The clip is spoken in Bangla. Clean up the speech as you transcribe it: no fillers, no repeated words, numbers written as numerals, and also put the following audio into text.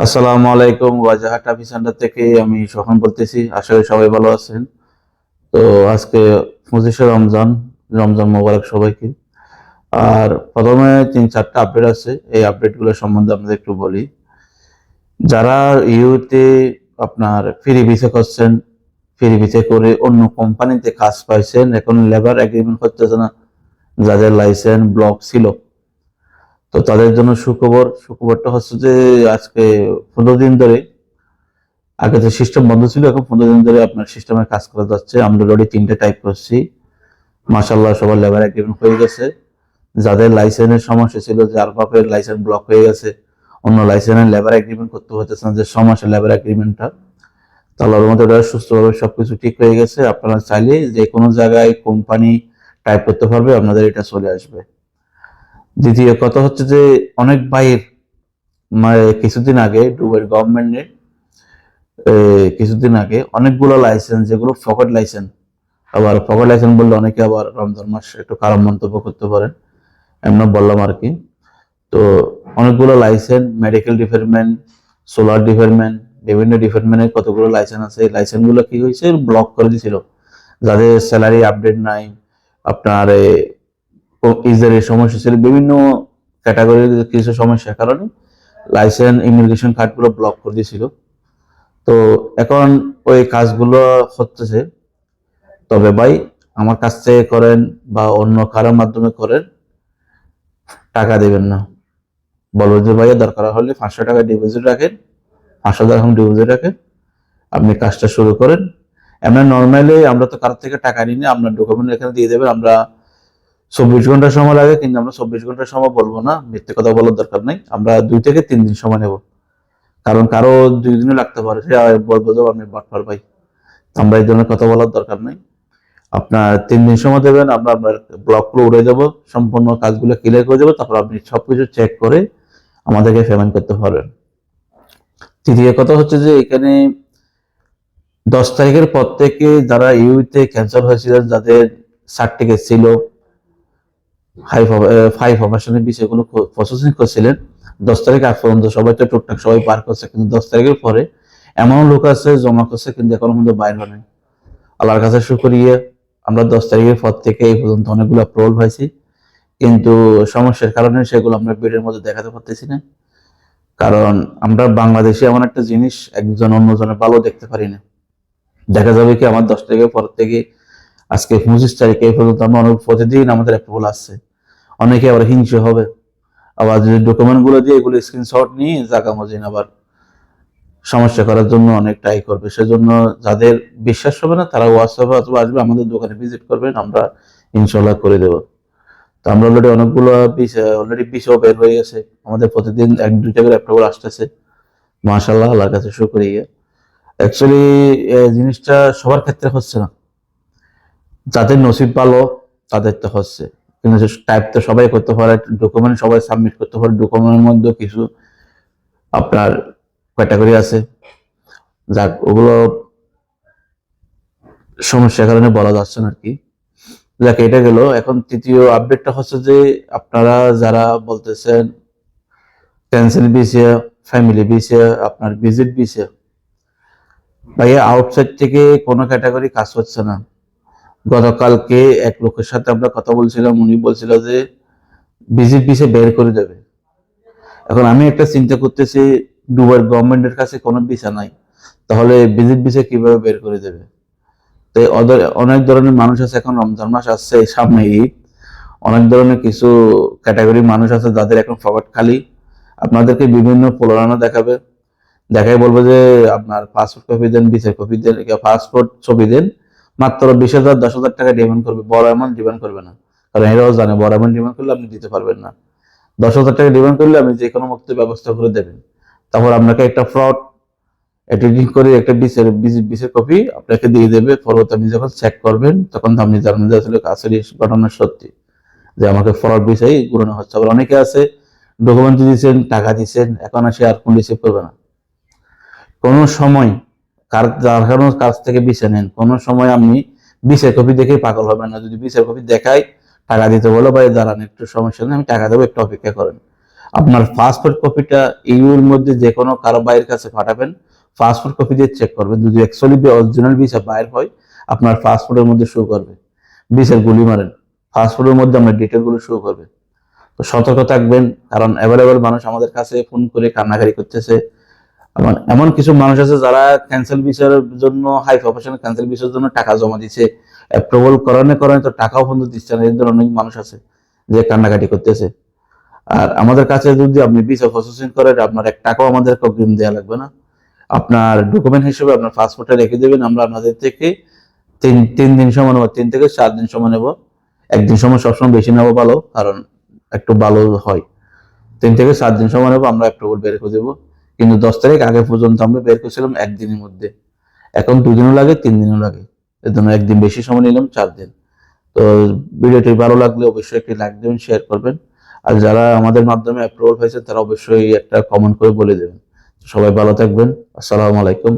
আসসালামু আলাইকুম। ওয়াজাহাট ট্রাভেল সেন্টার থেকে আমি স্বপন বলতেছি। আশা করি সবাই ভালো আছেন। তো আজকে 25শে রমজান, রমজান মোবারক সবাইকে। আর প্রথমে 3-4টা আপডেট আছে, এই আপডেটগুলো সম্বন্ধে আপনাদের একটু বলি। যারা ইউতে আপনার ফ্রি ভিসা করছেন, ফ্রি ভিসা করে অন্য কোম্পানিতে কাজ পাইছেন, এখন লেবার এগ্রিমেন্ট করতেছে না, যাদের লাইসেন্স ব্লক ছিল, তো তাদের জন্য সুখবরটা হচ্ছে যে আজকে 15 দিন ধরে, আগে তো সিস্টেম বন্ধ ছিল, এখন 15 দিন ধরে আপনার সিস্টেমে কাজ করা যাচ্ছে। আমরা অলরেডি 3টে টাইপ করছি, মাশাআল্লাহ সবার লেবার এগ্রিমেন্ট হয়ে গেছে। যাদের লাইসেন্সের সমস্যা ছিল, যার বাপের লাইসেন্স ব্লক হয়ে গেছে, অন্য লাইসেন্সের লেবার এগ্রিমেন্ট করতে হতেছে না, যে 6 মাসের লেবার এগ্রিমেন্টটা, তাহলে মধ্যে ওটা সুস্থভাবে সবকিছু ঠিক হয়ে গেছে। আপনারা চাইলে যে কোনো জায়গায় কোম্পানি টাইপ করতে পারবে, আপনাদের এটা চলে আসবে। দ্বিতীয় কথা হচ্ছে যে অনেক ভাইয়ের কিছুদিন আগে দুবাইয়ের গভর্নমেন্টের কিছুদিন আগে অনেকগুলো লাইসেন্স, যেগুলো ফকেট লাইসেন্স, আবার ফকেট লাইসেন্স বললে অনেকে আবার রমজান মাস একটু খারাপ মন্তব্য করতে পারেন, এমন বললাম আর কি। তো অনেকগুলো licence, medical department, solar department, বিভিন্ন ডিপার্টমেন্টের কতগুলো লাইসেন্স আছে, এই লাইসেন্সগুলো কি হয়েছে, ব্লক করে দিয়েছিল। যাদের স্যালারি আপডেট নাই, আপনার ইজারের সমস্যা ছিল, বিভিন্ন ক্যাটাগরির কিছু সমস্যার কারণে লাইসেন্স, ইমিগ্রেশন কার্ডগুলো ব্লক করে দিয়েছিল। তো এখন ওই কাজগুলো হচ্ছে। তবে ভাই, আমার কাছ থেকে করেন বা অন্য কারোর মাধ্যমে করেন, টাকা দেবেন না। বলবো যে ভাইয়া দরকার হলে 500 টাকা ডিপোজিট রাখেন, 5,000 এখন ডিপোজিট রাখেন, আপনি কাজটা শুরু করেন। এমনি নর্মালি আমরা তো কারোর থেকে টাকা নিই না, আপনার ডকুমেন্ট এখানে দিয়ে দেবেন। আমরা 24 ঘন্টা সময় লাগে, কিন্তু আমরা 24 ঘন্টা সময় বলবো না, মিথ্যে কথা বলার দরকার নেই। আমরা 2 থেকে 3 দিন সময় নেব, কারণ কারো 2 দিনও লাগতে পারে, সে বলবো যে আপনি বাটপার ভাই। আমরা এই ধরনের কথা বলার দরকার নেই। আপনার 3 দিন সময় দেবেন, আমরা আপনার ব্লকগুলো উড়ে যাব, সম্পূর্ণ কাজগুলো ক্লিয়ার করে যাবো, তারপর আপনি সবকিছু চেক করে আমাদেরকে পেমেন্ট করতে পারবেন। তৃতীয় কথা হচ্ছে যে এখানে 10 তারিখের পর থেকে যারা ইউতে ক্যান্সেল হয়েছিলেন, যাদের সার্টিফিকেট ছিল, ফাইভ অপারেশনের বিষয়গুলো প্রসেসিং করছিলেন, 10 তারিখ আগ পর্যন্ত সবাই তো টুকটাক সবাই পার করছে, কিন্তু 10 তারিখের পরে এমন লোক আছে জমা করছে, কিন্তু এখনো পর্যন্ত বাইর হয় নাই। আল্লাহর কাছে শুকরিয়া, আমরা 10 তারিখের পর থেকে এই পর্যন্ত অনেকগুলো প্রল পাইছি, কিন্তু সমস্যার কারণে সেগুলো আমরা ভিডিওর মধ্যে দেখাতে পারতেছি না। কারণ আমরা বাংলাদেশে এমন একটা জিনিস, একজন অন্যজনের ভালো দেখতে পারি না। দেখা যাবে কি আমার 10 তারিখের পর থেকে আজকে 25 তারিখে এই পর্যন্ত আমরা প্রতিদিন আমাদের অ্যাপ্রুভাল আসছে, অনেকে আবার হিংসে হবে, আবার যদি ডকুমেন্ট গুলো দিয়ে এগুলো স্ক্রিনশট নিয়ে জায়গা মজিন আবার সমস্যা করার জন্য অনেক ট্রাই করবে। সেজন্য যাদের বিশ্বাস হবে না, তারা হোয়াটসঅ্যাপে অথবা আসবে আমাদের দোকানে ভিজিট করবেন, আমরা ইনশাল্লাহ করে দেবো। তো আমরা অলরেডি অনেকগুলো বিষয় বের হয়ে গেছে, আমাদের প্রতিদিন 1-2টা করে অ্যাপ্রুভাল আসতেছে, মাশাআল্লাহ, আল্লাহর কাছে শুকরিয়া। অ্যাকচুয়ালি জিনিসটা সবার ক্ষেত্রে হচ্ছে না, যাদের নসিব ভালো তাদের তো হচ্ছে, কিন্তু টাইপ তো সবাই করতে পারে, ডকুমেন্ট সবাই সাবমিট করতে পারে। ডকুমেন্টের মধ্যে কিছু আপনার ক্যাটাগরি আছে, যাক ওগুলো সমস্যার কারণে বলা যাচ্ছে না আর কি। যাক, এটা গেল। এখন তৃতীয় আপডেটটা হচ্ছে যে আপনারা যারা বলতেছেন ক্যান্সেল ভিসা, ফ্যামিলি ভিসা, আপনার ভিজিট ভিসা, ভাইয়া আউটসাইড থেকে কোনো ক্যাটাগরি কাজ হচ্ছে না। গতকালকে এক লোকের সাথে আমরা কথা বলছিলাম, উনি বলছিল যে ভিজিট ভিসা বের করে দেবে। এখন আমি একটা চিন্তা করতেছি, দুবাই গভর্নমেন্টের কাছে কোনো ভিসা নাই, তাহলে ভিজিট ভিসা কিভাবে বের করে দেবে? তো অনেক ধরনের মানুষ আছে, এখন রমজান মাস আসছে, সামনে ঈদ, অনেক ধরনের কিছু ক্যাটাগরি মানুষ আছে যাদের এখন পকেট খালি, আপনাদেরকে বিভিন্ন প্রলোভন দেখাবে, দেখাই বলবে যে আপনার পাসপোর্ট কপি দেন, ভিসার কপি দেন, পাসপোর্ট ছবি দেন, মাত্র 20,000 10,000 টাকা ডিমান্ড করবে, বড় অ্যামাউন্ট ডিমান্ড করবে না, কারণ এরাও জানে বড় অ্যামাউন্ট ডিমান্ড করলে আপনি দিতে পারবেন না। 10,000 টাকা ডিমান্ড করলে আপনি যে কোনো মুক্তির ব্যবস্থা করে দেবেন, তারপর আপনাকে একটা ফ্রড এডিটিং করে একটা বিসের কপি আপনাকে দিয়ে দেবে। পরবর্তী আপনি যখন চেক করবেন, তখন আপনি জানবেন যে আসলে আসলে ঘটনা সত্যি, যে আমাকে ফ্রড বিষয় ঘুরানো হচ্ছে। আবার অনেকে আছে ডকুমেন্ট দিয়েছেন, টাকা দিয়েছেন, এখন আসে আর কোন রিসিভ করবে না। কোনো সময় যার কারণ কাছ থেকে বিছে নেন, কোনো সময় আপনি বিসের কপি দেখেই পাগল হবেন না। যদি বিসের কপি দেখায় টাকা দিতে বলো, ভাই দাঁড়ান একটু সমস্যা নেই, আমি টাকা দেবো, একটু অপেক্ষা করেন। আপনার পাসপোর্ট কপিটা ইউর মধ্যে যে কোনো কারো বাইরের কাছে পাঠাবেন, পাসপোর্ট কপি দিয়ে চেক করবেন, যদি অ্যাকচুয়ালি অরিজিনাল ভিসা বাইর হয় আপনার পাসপোর্টের মধ্যে শো করবে। ভিসার গুলি মারেন, পাসপোর্টের মধ্যে আপনার ডিটেলগুলো শো করবে। তো সতর্ক থাকবেন, কারণ অ্যাভেলেবেল মানুষ আমাদের কাছে ফোন করে কান্নাকারি করতেছে। এমন কিছু মানুষ আছে যারা ক্যান্সেল ভিসার জন্য, হাই প্রফেশনাল ক্যান্সেল ভিসার জন্য টাকা জমা দিচ্ছে, অ্যাপ্রুভাল করানো তো টাকাও পর্যন্ত দিচ্ছে না। এই ধরনের অনেক মানুষ আছে যে কান্নাকাটি করতেছে। আর আমাদের কাছে যদি আপনি ভিসা প্রসেসিং করেন, আপনার 1 টাকাও আমাদের অগ্রিম দেওয়া লাগবে না। আপনার ডকুমেন্ট হিসেবে আপনার পাসপোর্টটা রেখে দেবেন, আমরা আপনাদের থেকে তিন দিন সময় নেবো, 3 থেকে 4 দিন সময় নেব। 1 দিন সময় সবসময় বেশি নেবো ভালো, কারণ একটু ভালো হয়। 3 থেকে 4 দিন সময় নেবো, আমরা অ্যাপ্রুভাল বের করে দেবো। কিন্তু 10 তারিখ আগে পর্যন্ত আমরা বের করেছিলাম 1 দিনের মধ্যে, এখন 2 দিনও লাগে, 3 দিনও লাগে। এর জন্য 1 দিন বেশি সময় নিলাম, 4 দিন। তো ভিডিওটি ভালো লাগলে অবশ্যই একটি লাইক দেবেন, শেয়ার করবেন। আর যারা আমাদের মাধ্যমে অ্যাপ্রুভাল হয়েছে তারা অবশ্যই একটা কমেন্ট করে বলে দেবেন। সবাই ভালো থাকবেন। আসসালামু আলাইকুম।